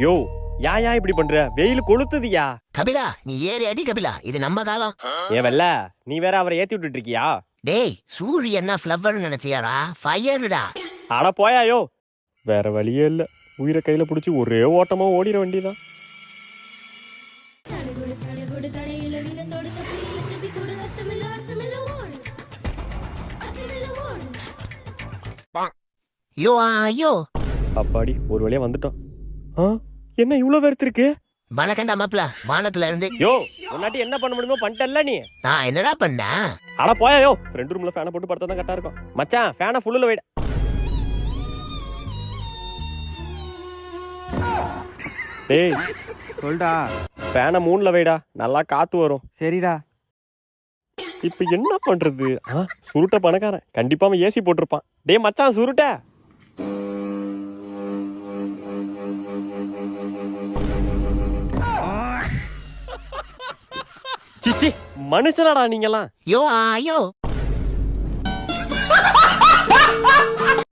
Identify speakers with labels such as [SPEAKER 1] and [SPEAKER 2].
[SPEAKER 1] யோ யா இப்படி பண்ற? வெயில் கொளுத்துதியா.
[SPEAKER 2] கபிலா நீ ஏறி அடி கபிலா, இது நம்ம காலம்.
[SPEAKER 1] ஏ வெல்ல, நீ வேற அவரை ஏத்தி விட்டுட்டு இருக்கியா?
[SPEAKER 2] டேய் சூரியன்னா ஃப்ளவர் நினைச்சியாடா? ஃபயர்டா.
[SPEAKER 1] அட போயாயோ. வேற வழியே இல்ல, உயிரை கையில புடிச்சு ஒரே ஓட்டமா ஓடிட வேண்டியதான்.
[SPEAKER 2] யோ ஐயோ
[SPEAKER 1] அப்பாடி, ஒரு வழியா வந்துட்டோம். என்ன இவ்வளவு வேர்த்து இருக்கு?
[SPEAKER 2] வணக்கண்டா மாப்ள, வானத்துல இருந்து.
[SPEAKER 1] யோ உன்னாட்டி என்ன பண்ண முடியுமோ பண்ணிட்டல்ல நீ.
[SPEAKER 2] நான் என்னடா பண்ணேன்?
[SPEAKER 1] அட போயாயோ. ஃப்ரெண்ட் ரூம்ல ஃபேனை போட்டு படுத்தா தான் கரெக்டா இருக்கும். மச்சான் ஃபேனை ஃபுல்லுல வைடா. டேய்
[SPEAKER 3] சொல்டா.
[SPEAKER 1] ஃபேனை மூணுல வைடா, நல்லா காத்து வரும்.
[SPEAKER 3] சரிடா.
[SPEAKER 1] இப்ப என்ன பண்றது? சுருட்ட பணக்காரன் கண்டிப்பா அவன் ஏசி போட்டிருப்பான். டேய் மச்சான் சுருட்ட. சிச்சி மனுஷனாடா நீங்கலாம்.
[SPEAKER 2] யோ ஐயோ